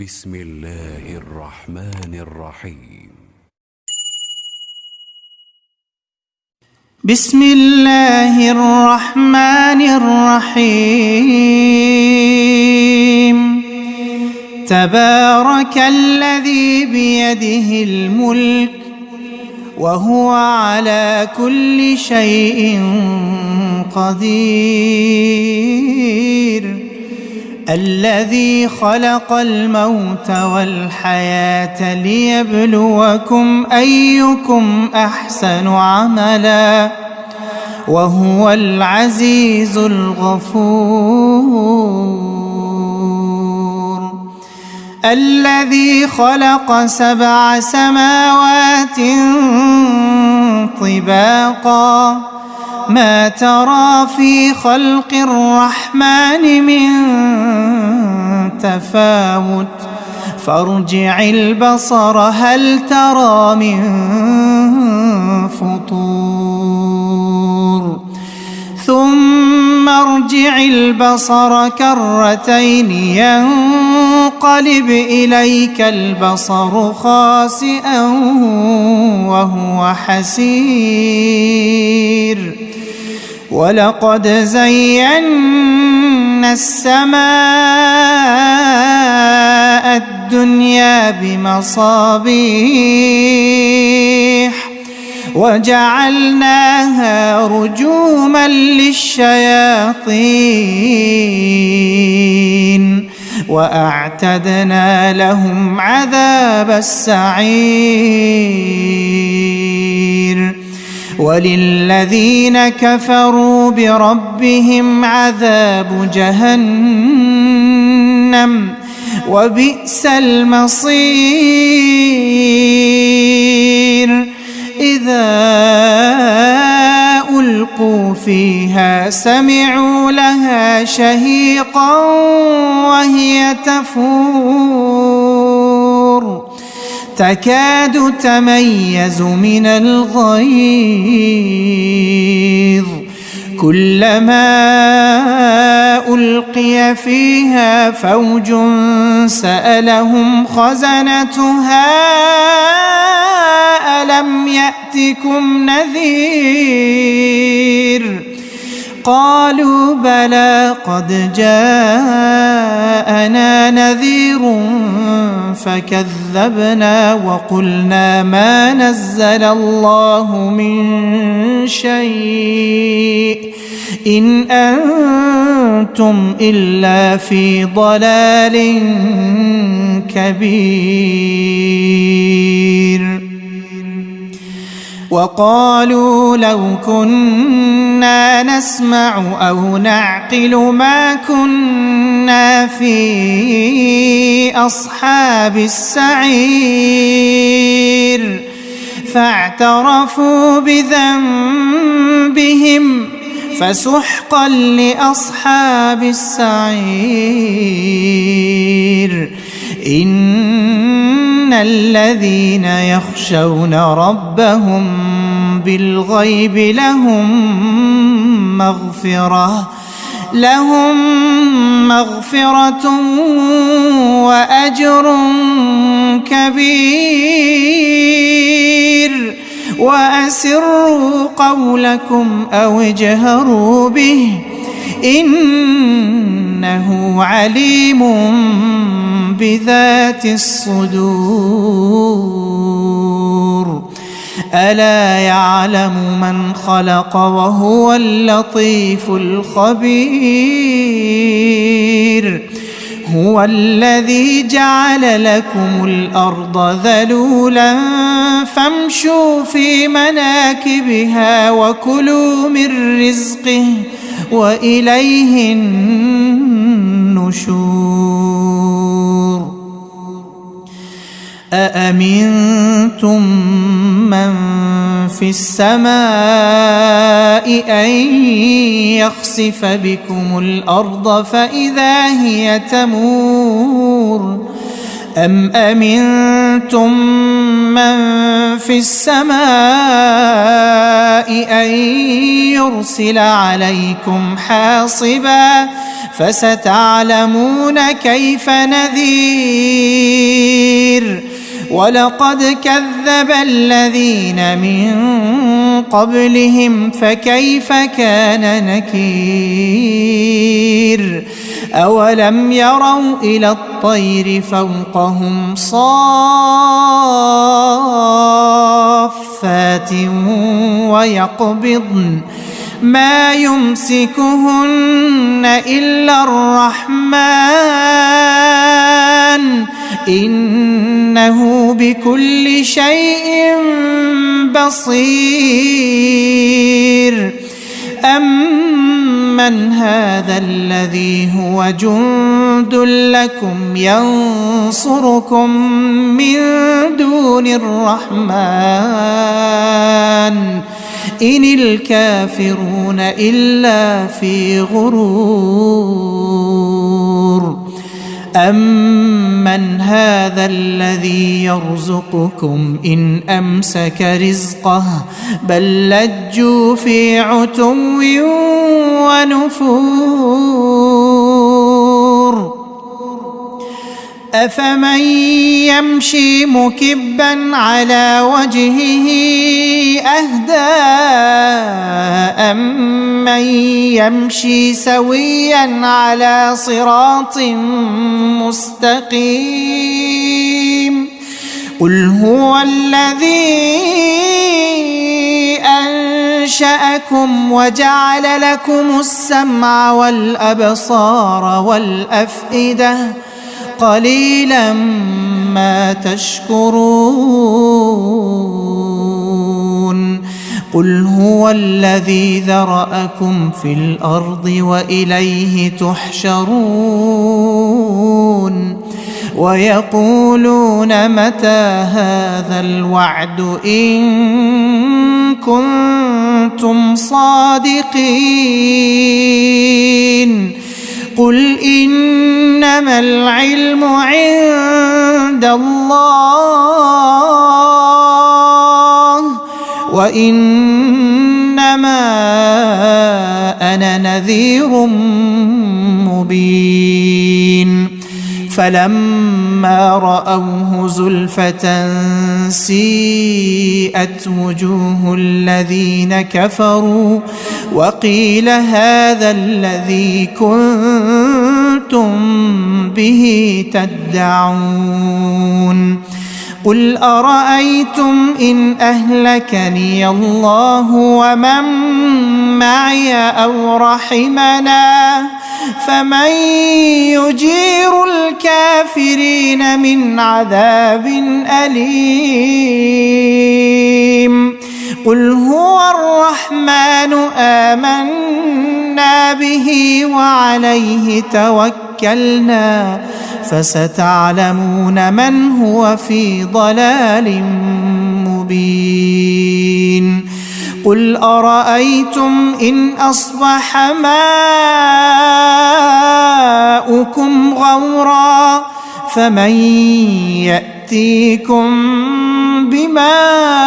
بسم الله الرحمن الرحيم. بسم الله الرحمن الرحيم. تبارك الذي بيده الملك وهو على كل شيء قدير. الذي خلق الموت والحياة ليبلوكم أيكم أحسن عملا وهو العزيز الغفور. الذي خلق 7 سماوات طباقا ما ترى في خلق الرحمن من تفاوت فارجع البصر هل ترى من فطور ثم ارجع البصر كرتين ينقلب إليك البصر خاسئا وهو حسير. ولقد زينا السماء الدنيا بمصابيح وجعلناها رجوما للشياطين وأعتدنا لهم عذاب السعير. وللذين كفروا بربهم عذاب جهنم وبئس المصير. إذا ألقوا فيها سمعوا لها شهيقا وهي تفور تكاد تميز من الغيظ كلما ألقي فيها فوج سألهم خزنتها ألم يأتكم نذير قالوا بلى قد جاءنا نذير فكذبنا وقلنا ما نزل الله من شيء إن أنتم إلا في ضلال كبير. وقالوا لو كنا نسمع أو نعقل ما كنا في أصحاب السعير فاعترفوا بذنبهم فسحقا لأصحاب السعير. إن الذين يخشون ربهم بالغيب لهم مغفرة وأجر كبير. وأسروا قولكم أو اجهروا به إنه عليم بذات الصدور. ألا يعلم من خلق وهو اللطيف الخبير. هو الذي جعل لكم الأرض ذلولا فامشوا في مناكبها وكلوا من رزقه وإليه النشور. أأمنتم من في السماء أن يخسف بكم الأرض فإذا هي تمور أم أمنتم أَمِنْتُمْ مَنْ فِي السَّمَاءِ أَنْ يُرْسِلَ عَلَيْكُمْ حَاصِبًا فَسَتَعْلَمُونَ كَيْفَ نَذِيرِ وَلَقَدْ كَذَّبَ الَّذِينَ مِنْ قَبْلِهِمْ فَكَيْفَ كَانَ نَكِيرِ أَوَلَمْ يَرَوْا إِلَى الطَّيْرِ فَوْقَهُمْ صَافَّاتٍ وَيَقْبِضْنَ مَا يُمْسِكُهُنَّ إِلَّا الرَّحْمَنُ إِنَّهُ بِكُلِّ شَيْءٍ بَصِيرٌ أَمَّنْ هَذَا الَّذِي هُوَ جُندٌ لَكُمْ يَنصُرُكُم مِّن دُونِ الرَّحْمَنِ إِنِ الْكَافِرُونَ إِلَّا فِي غُرُورٍ أَمَّنْ هَذَا الَّذِي يَرْزُقُكُمْ إِنْ أَمْسَكَ رِزْقَهُ بَل لَّجُّوا فِي عُتُوٍّ وَنُفُورٍ أَفَمَن يَمْشِي مُكِبًّا عَلَى وَجْهِهِ أَهْدَىٰ أَمَّن يَمْشِي سَوِيًّا عَلَى صِرَاطٍ مُّسْتَقِيمٍ قُلْ هُوَ الَّذِي أَنشَأَكُمْ وَجَعَلَ لَكُمُ السَّمْعَ وَالْأَبْصَارَ وَالْأَفْئِدَةَ قَلِيلًا مَا تَشْكُرُونَ قُلْ هُوَ الَّذِي ذَرَأَكُمْ فِي الْأَرْضِ وَإِلَيْهِ تُحْشَرُونَ وَيَقُولُونَ مَتَى هَذَا الْوَعْدُ إِن كُنتُمْ صَادِقِينَ قُلْ إِنَّمَا الْعِلْمُ عِندَ اللَّهِ وَإِنَّمَا أَنَا نَذِيرٌ مُبِينٌ فَلَمَّا رَأَوْهُ زُلْفَةً سِيئَتْ وُجُوهُ الَّذِينَ كَفَرُوا وَقِيلَ هَذَا الَّذِي كُنتُم بِهِ تَدَّعُونَ قُلْ أَرَأَيْتُمْ إِنْ أَهْلَكَنِيَ اللَّهُ وَمَن مَّعِيَ أَوْ رَحِمَنَا فَمَن يُجِيرُ الْكَافِرِينَ مِنْ عَذَابٍ أَلِيمٍ قُلْ هُوَ الرَّحْمَنُ آمَنَّا بِهِ وَعَلَيْهِ تَوَكَّلْنَا فَسَتَعْلَمُونَ مَنْ هُوَ فِي ضَلَالٍ مُبِينٍ قُلْ أَرَأَيْتُمْ إِنْ أَصْبَحَ مَاؤُكُمْ غَوْرًا فَمَن يَأْتِيكُم بِمَاءٍ